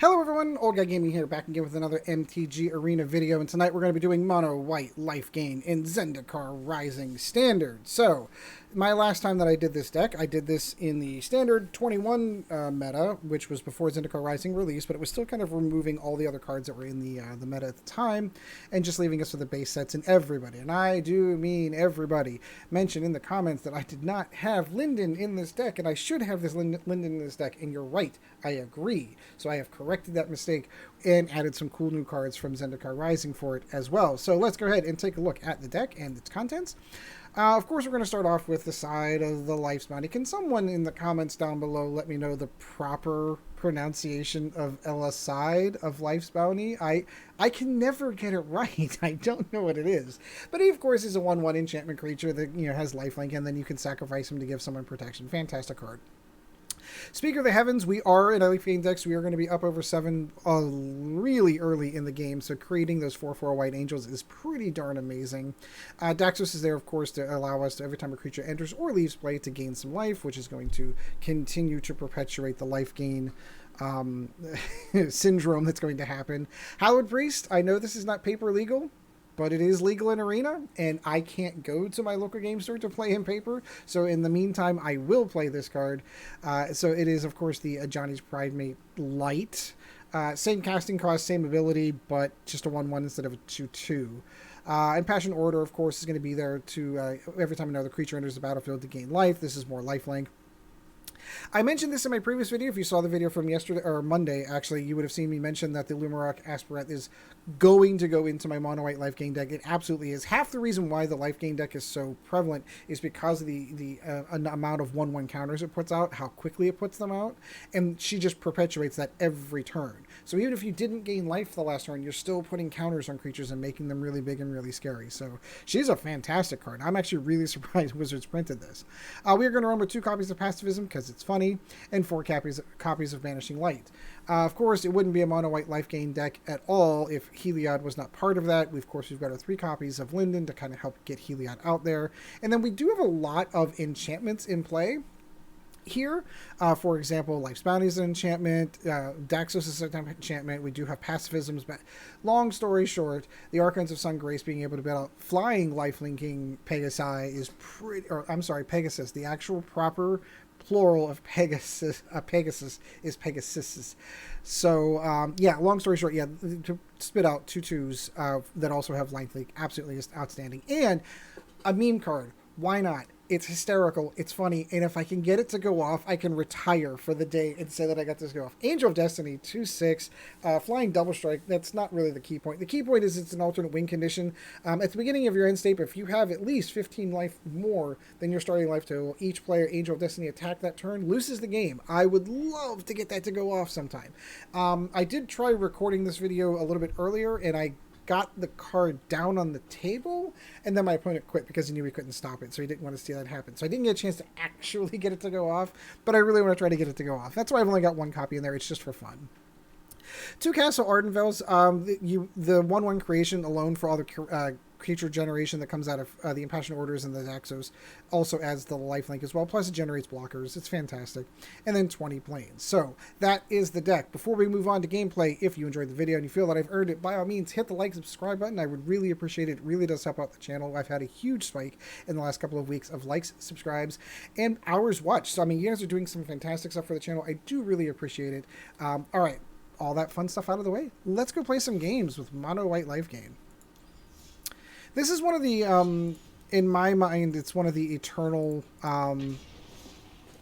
Hello everyone, Old Guy Gaming here, back again with another MTG Arena video, and tonight we're going to be doing Mono White Lifegain in Zendikar Rising Standard. So, my last time that I did this deck, I did this in the Standard 21 meta, which was before Zendikar Rising released, but it was still kind of removing all the other cards that were in the meta at the time, and just leaving us with the base sets. And everybody, and I do mean everybody, mentioned in the comments that I did not have Linden in this deck, and I should have this Linden in this deck, and you're right, I agree. So I have corrected that mistake and added some cool new cards from Zendikar Rising for it as well. So let's go ahead and take a look at the deck and its contents. Of course, we're going to start off with the side of the Life's Bounty. Can someone in the comments down below let me know the proper pronunciation of Alseid of Life's Bounty? I can never get it right. I don't know what it is. But he, of course, is a 1/1 enchantment creature that has lifelink, and then you can sacrifice him to give someone protection. Fantastic card. Speaker of the Heavens, we are in Lifegain decks. We are going to be up over 7 really early in the game, so creating those 4/4 white angels is pretty darn amazing. Daxos is there, of course, to allow us to, every time a creature enters or leaves play, to gain some life, which is going to continue to perpetuate the life gain syndrome that's going to happen. Hallowed Priest, I know this is not paper legal, but it is legal in Arena, and I can't go to my local game store to play in paper. So in the meantime, I will play this card. So it is, of course, the Johnny's Pridemate Light. Same casting cost, same ability, but just a 1/1 instead of a 2/2. Impassioned Orator, of course, is going to be there to, every time another creature enters the battlefield, to gain life. This is more lifelink. I mentioned this in my previous video. If you saw the video from yesterday, or Monday, actually, you would have seen me mention that the Luminarch Aspirant is going to go into my Mono White Lifegain deck. It absolutely is. Half the reason why the Lifegain deck is so prevalent is because of the amount of 1/1 counters it puts out, how quickly it puts them out, and she just perpetuates that every turn. So even if you didn't gain life the last turn, you're still putting counters on creatures and making them really big and really scary. So she's a fantastic card. I'm actually really surprised Wizards printed this. We are going to run with 2 copies of Pacifism because it's funny, and 4 copies of Banishing Light. Of course, it wouldn't be a Mono White Lifegain deck at all if Heliod was not part of that. Of course, we've got our 3 copies of Linden to kind of help get Heliod out there. And then we do have a lot of enchantments in play here. For example, Life's Bounty is an enchantment. Daxos is an enchantment. We do have Pacifisms. But long story short, the Archons of Sun Grace being able to build out flying lifelinking Pegasi is pretty... Or, I'm sorry, Pegasus. The actual proper plural of Pegasus is Pegasus. So, yeah, long story short, yeah, to spit out 2/2s that also have lifelink absolutely is outstanding. And a meme card. Why not? It's hysterical, it's funny, and if I can get it to go off, I can retire for the day and say that I got this to go off. Angel of Destiny, 2/6, flying double strike, that's not really the key point. The key point is it's an alternate win condition. At the beginning of your end state, if you have at least 15 life more than your starting life total, each player, Angel of Destiny, attack that turn, loses the game. I would love to get that to go off sometime. I did try recording this video a little bit earlier, and I got the card down on the table, and then my opponent quit because he knew he couldn't stop it, so he didn't want to see that happen. So I didn't get a chance to actually get it to go off, but I really want to try to get it to go off. That's why I've only got 1 copy in there. It's just for fun. 2 Castle Ardenvales. The 1/1 creation alone for all the creature generation that comes out of the Impassioned Orders and the Daxos also adds the lifelink as well, plus it generates blockers. It's fantastic. And then 20 planes. So that is the deck. Before we move on to gameplay, if you enjoyed the video and you feel that I've earned it, by all means hit the like and subscribe button. I would really appreciate it. It really does help out the channel. I've had a huge spike in the last couple of weeks of likes, subscribes, and hours watched. So I mean, you guys are doing some fantastic stuff for the channel. I do really appreciate it. All right, all that fun stuff out of the way. Let's go play some games with Mono White Lifegain. This is one of the, in my mind, it's one of the eternal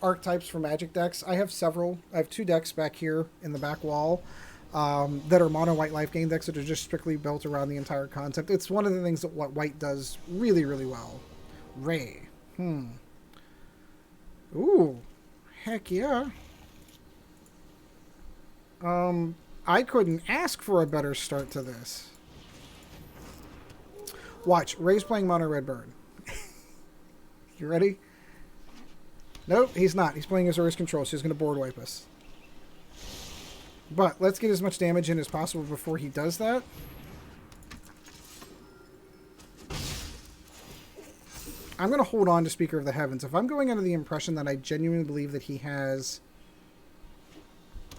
archetypes for Magic decks. I have several. I have 2 decks back here in the back wall that are Mono White Lifegain decks that are just strictly built around the entire concept. It's one of the things that what White does really, really well. Ray. Ooh. Heck yeah. I couldn't ask for a better start to this. Watch. Ray's playing Mono Red Burn. You ready? Nope, he's not. He's playing Azorius Control, so he's going to board wipe us. But let's get as much damage in as possible before he does that. I'm going to hold on to Speaker of the Heavens. If I'm going under the impression that I genuinely believe that he has...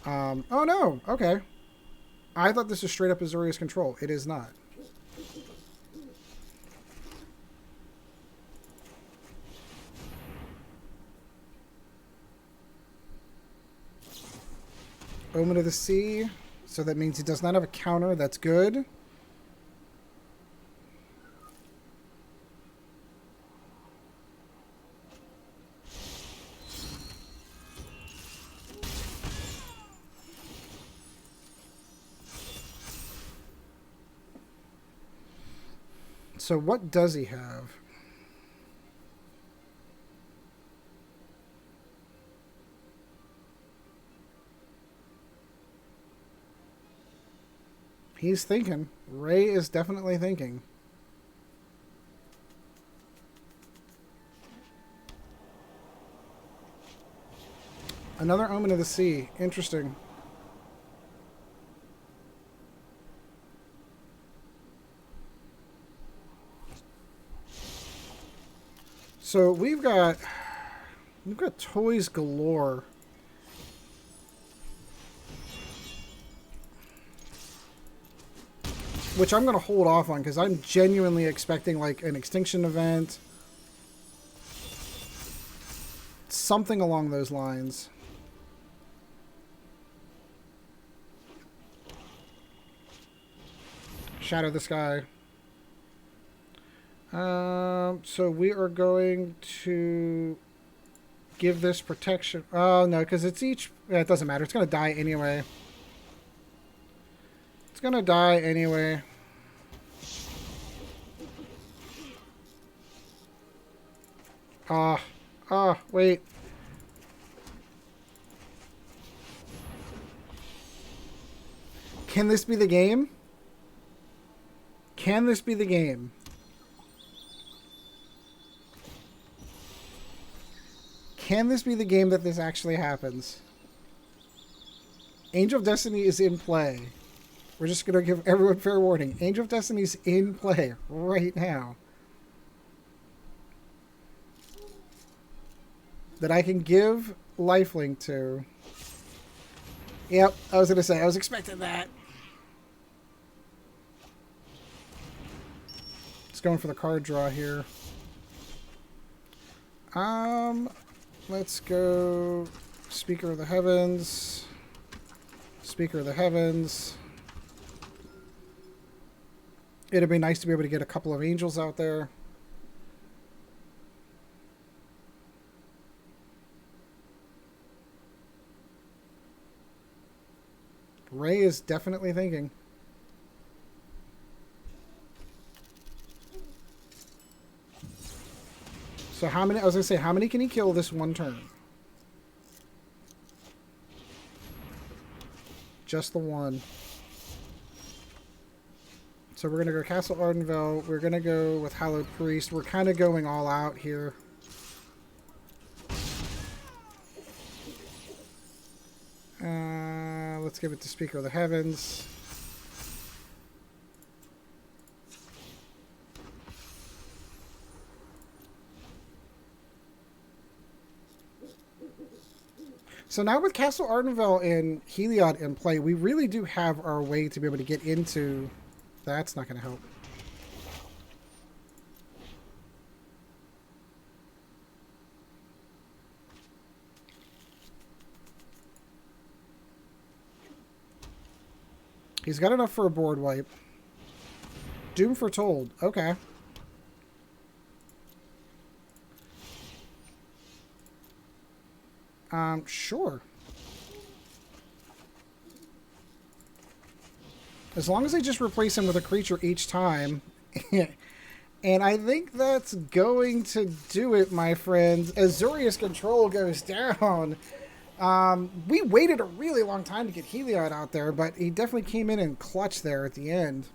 oh no! Okay. I thought this was straight up Azorius control. It is not. Omen of the Sea. So that means he does not have a counter. That's good. So what does he have? He's thinking. Ray is definitely thinking. Another Omen of the Sea. Interesting. So we've got toys galore. Which I'm going to hold off on because I'm genuinely expecting like an extinction event. Something along those lines. Shadow the Sky. So we are going to give this protection. Oh, no, because it's each... Yeah, it doesn't matter. It's going to die anyway. It's going to die anyway. Wait. Can this be the game? Can this be the game? Can this be the game that this actually happens? Angel of Destiny is in play. We're just going to give everyone fair warning. Angel of Destiny is in play right now. That I can give lifelink to. Yep, I was going to say, I was expecting that. It's going for the card draw here. Let's go Speaker of the Heavens. Speaker of the Heavens. It'd be nice to be able to get a couple of angels out there. Ray is definitely thinking. So how many, I was going to say, how many can he kill this one turn? Just the one. So we're going to go Castle Ardenvale. We're going to go with Hallowed Priest. We're kind of going all out here. Let's give it to Speaker of the Heavens. So now with Castle Ardenvale and Heliod in play, we really do have our way to be able to get into... That's not going to help. He's got enough for a board wipe. Doom Foretold. Okay. Sure. As long as they just replace him with a creature each time. And I think that's going to do it, my friends. Azorius Control goes down. We waited a really long time to get Heliod out there, but he definitely came in and clutched there at the end.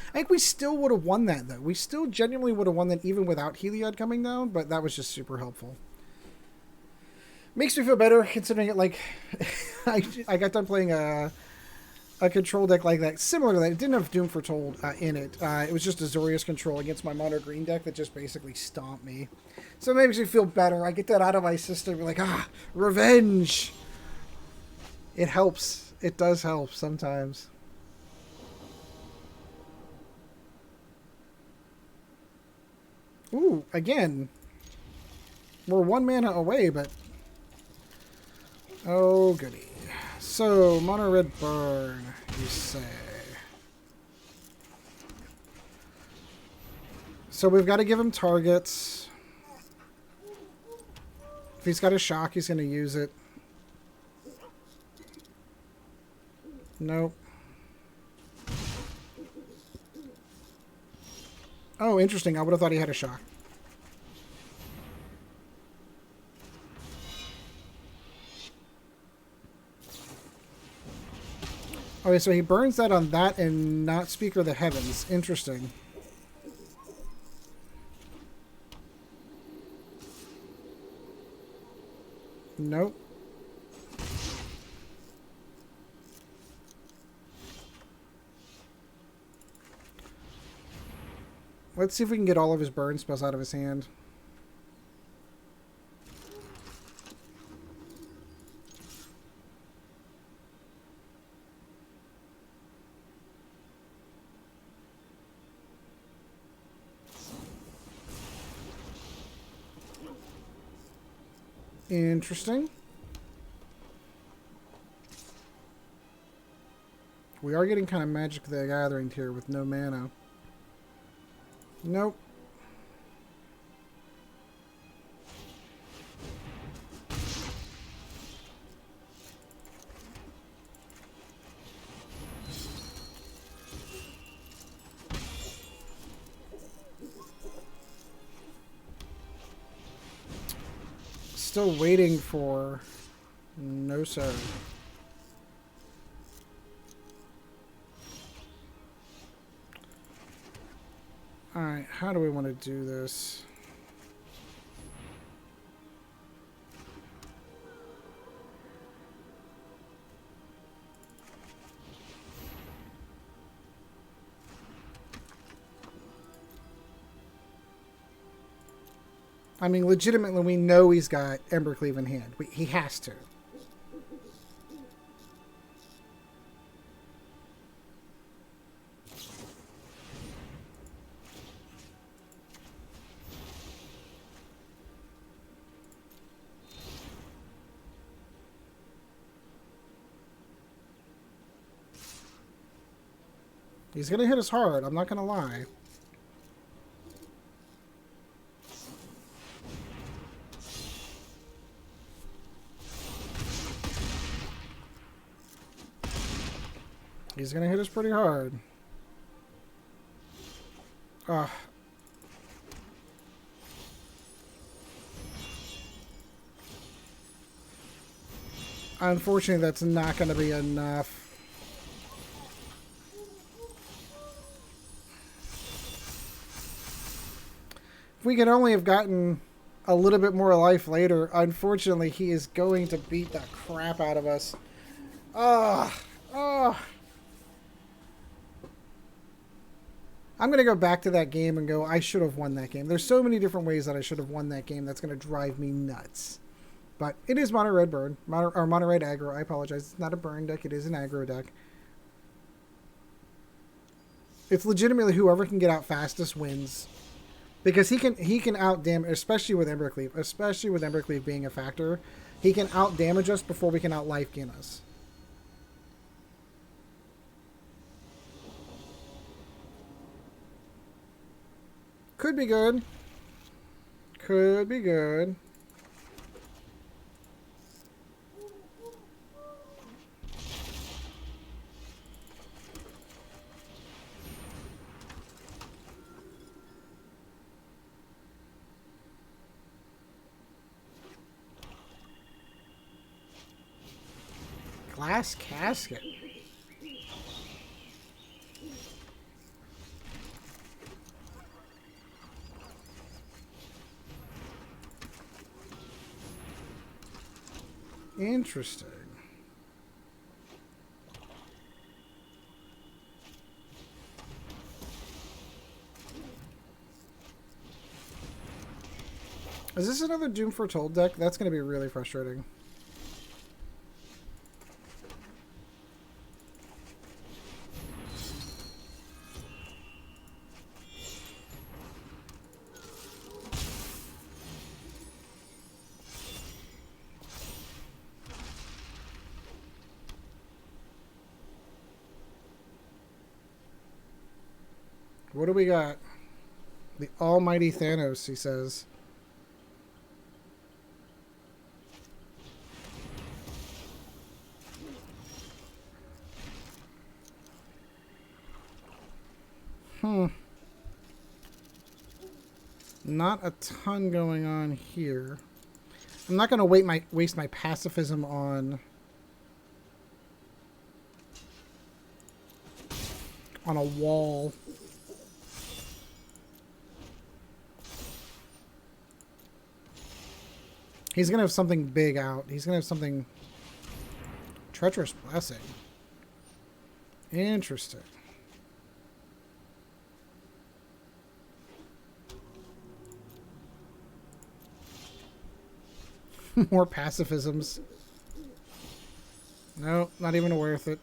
I think we still would have won that, though. We still genuinely would have won that even without Heliod coming down, but that was just super helpful. Makes me feel better considering it, like, I got done playing a control deck like that, similar to that. It didn't have Doom Foretold in it. It was just Azorius Control against my Mono Green deck that just basically stomped me. So it makes me feel better. I get that out of my system. You're like, revenge! It helps. It does help sometimes. Ooh, again. We're 1 mana away, but... Oh, goody. So, mono red burn, you say. So we've got to give him targets. If he's got a shock, he's going to use it. Nope. Oh, interesting. I would have thought he had a shock. Okay, so he burns that on that and not Speaker of the Heavens. Interesting. Nope. Let's see if we can get all of his burn spells out of his hand. Interesting. We are getting kind of Magic the Gathering here with no mana. Nope. Still waiting for... No, sir. Alright, how do we want to do this? I mean, legitimately, we know he's got Embercleave in hand. He has to. He's going to hit us hard, I'm not going to lie. He's going to hit us pretty hard. Ugh. Unfortunately, that's not going to be enough. If we could only have gotten a little bit more life later, unfortunately, he is going to beat the crap out of us. Ugh. Ugh. I'm going to go back to that game and go, I should have won that game. There's so many different ways that I should have won that game that's going to drive me nuts. But it is mono red burn, mono red aggro. I apologize. It's not a burn deck. It is an aggro deck. It's legitimately whoever can get out fastest wins. Because he can out damage, especially with Embercleave. Especially with Embercleave being a factor. He can out damage us before we can out life gain us. Could be good. Could be good. Glass casket. Interesting. Is this another Doom Foretold deck? That's going to be really frustrating. What do we got? The almighty Thanos, he says. Not a ton going on here. I'm not going to waste my pacifism on a wall. He's going to have something big out. He's going to have something... Treacherous Blessing. Interesting. More pacifisms. No, not even worth it.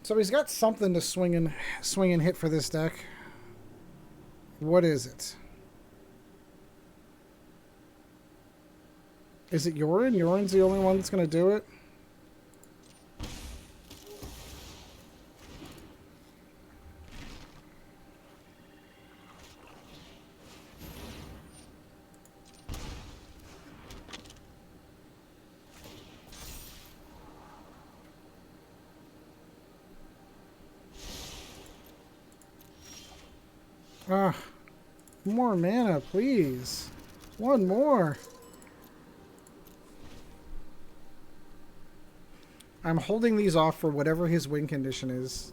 So he's got something to swing and hit for this deck. What is it? Is it Yorin? Yorin's the only one that's going to do it? Ah, more mana, please. One more. I'm holding these off for whatever his win condition is.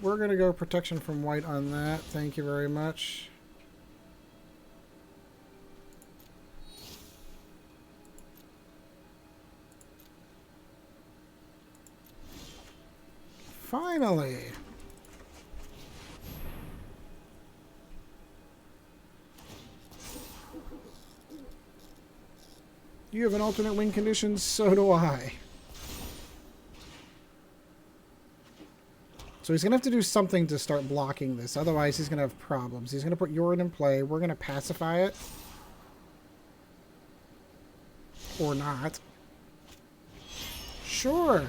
We're going to go protection from white on that. Thank you very much. Finally. You have an alternate win condition, so do I. So he's going to have to do something to start blocking this. Otherwise, he's going to have problems. He's going to put Yorin in play. We're going to pacify it. Or not. Sure.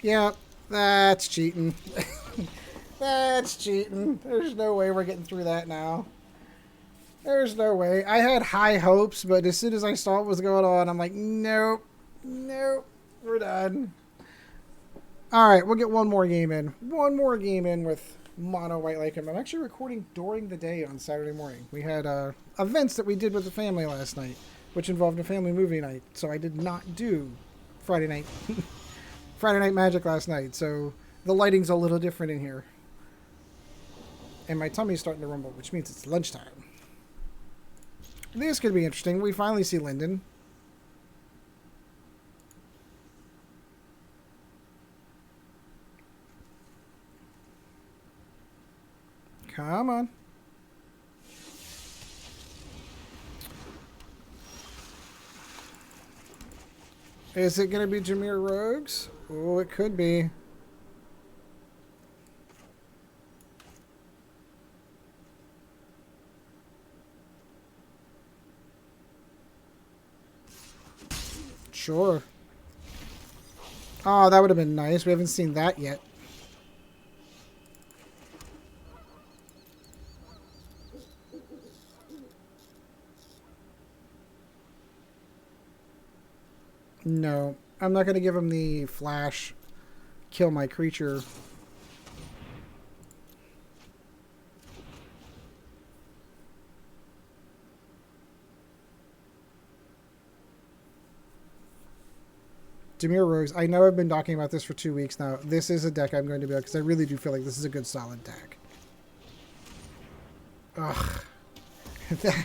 Yeah, that's cheating. That's cheating. There's no way we're getting through that now. There's no way. I had high hopes, but as soon as I saw what was going on, I'm like, nope. Nope. We're done. Alright, we'll get one more game in. One more game in with Mono White Lake. I'm actually recording during the day on Saturday morning. We had events that we did with the family last night, which involved a family movie night. So I did not do Friday night. Friday Night Magic last night, so the lighting's a little different in here. And my tummy's starting to rumble, which means it's lunchtime. This could be interesting. We finally see Linden. Come on. Is it going to be Jameer Rogues? Oh, it could be. Sure. Oh, that would have been nice. We haven't seen that yet. No, I'm not going to give him the flash, kill my creature. Jameer Rogues, I know I've been talking about this for 2 weeks now. This is a deck I'm going to build because I really do feel like this is a good solid deck. Ugh. That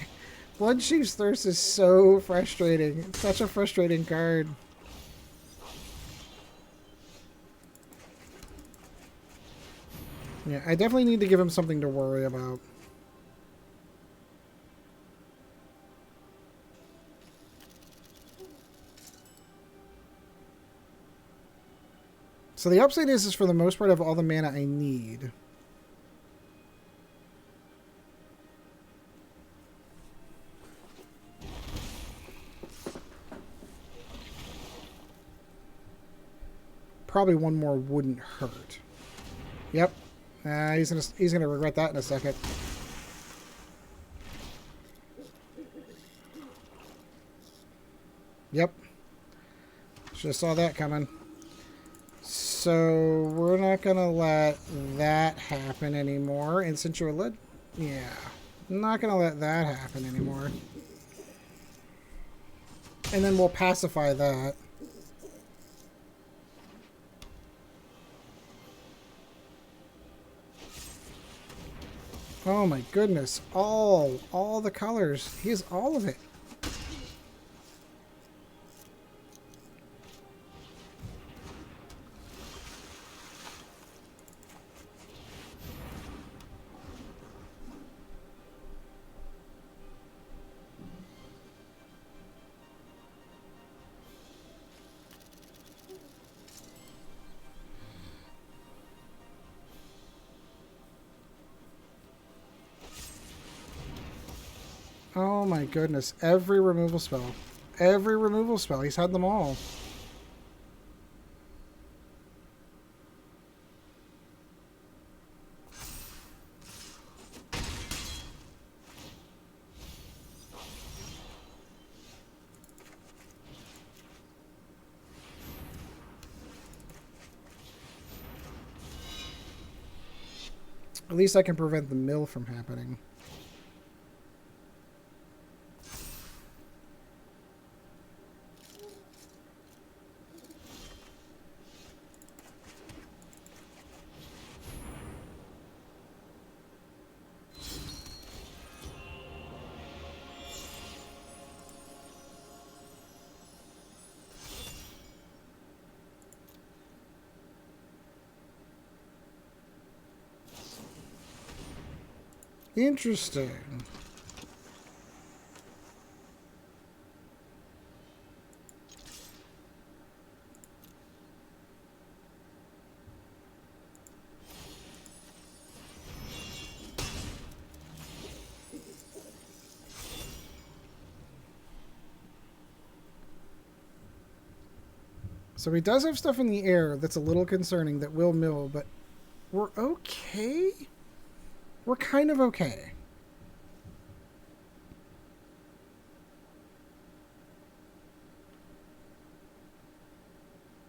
Bloodchief's Thirst is so frustrating. It's such a frustrating card. Yeah, I definitely need to give him something to worry about. So the upside is for the most part I have all the mana I need. Probably one more wouldn't hurt. Yep. He's gonna regret that in a second. Yep. Should have saw that coming. So we're not gonna let that happen anymore. And since you're lit, yeah, I'm not gonna let that happen anymore. And then we'll pacify that. Oh my goodness. All the colors. He has all of it. Oh my goodness. Every removal spell. Every removal spell. He's had them all. At least I can prevent the mill from happening. Interesting. So he does have stuff in the air that's a little concerning that will mill, but we're okay? We're kind of okay.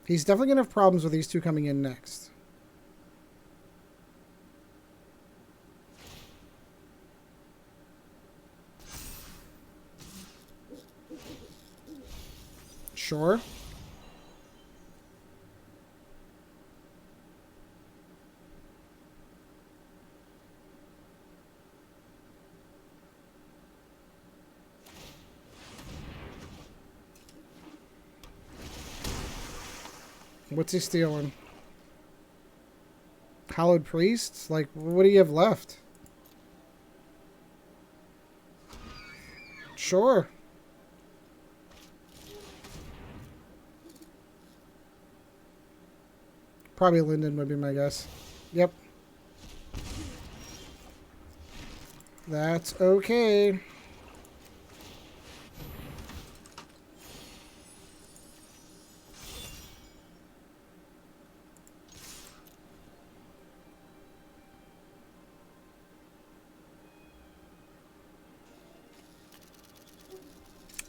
He's definitely going to have problems with these two coming in next. Sure. What's he stealing? Hallowed Priest? Like, what do you have left? Sure. Probably Linden would be my guess. Yep. That's okay.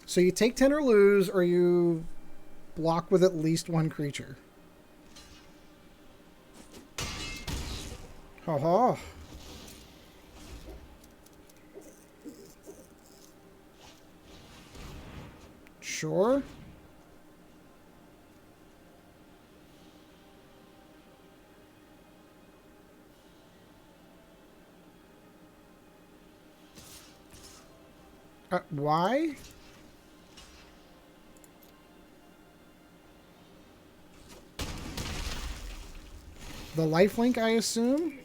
So you take 10 or lose, or you block with at least one creature. Ha ha. Sure. Why? The lifelink, I assume?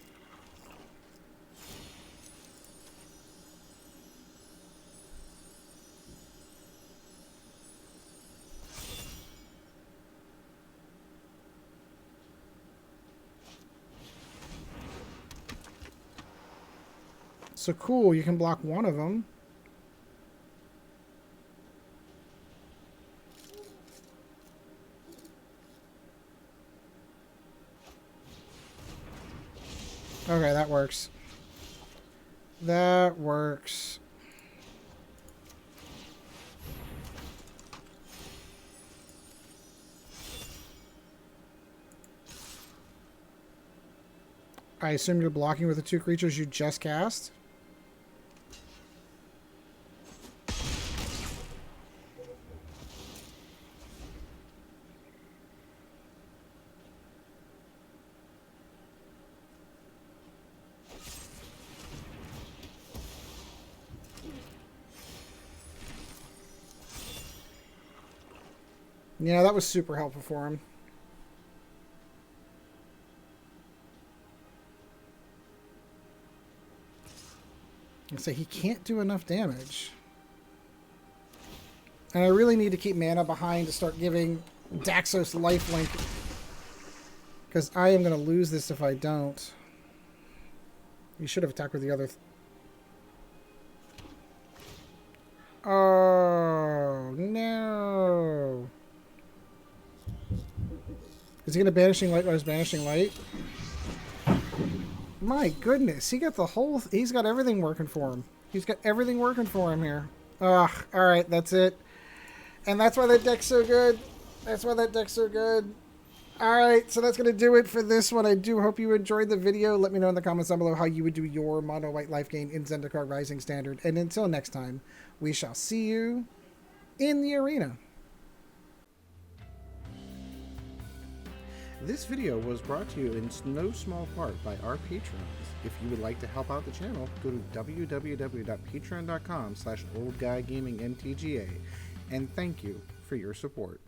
So cool, you can block one of them. Okay, that works. That works. I assume you're blocking with the two creatures you just cast? Yeah, that was super helpful for him. I say he can't do enough damage. And I really need to keep mana behind to start giving Daxos lifelink. Because I am going to lose this if I don't. You should have attacked with the other... Oh, no. Is he going to Banishing Light while he's Banishing Light? My goodness, he got the whole... He's got everything working for him. He's got everything working for him here. Ugh, alright, that's it. And that's why that deck's so good. That's why that deck's so good. Alright, so that's going to do it for this one. I do hope you enjoyed the video. Let me know in the comments down below how you would do your Mono White Lifegain in Zendikar Rising Standard. And until next time, we shall see you in the arena. This video was brought to you in no small part by our patrons. If you would like to help out the channel, go to www.patreon.com/oldguygamingmtga, and thank you for your support.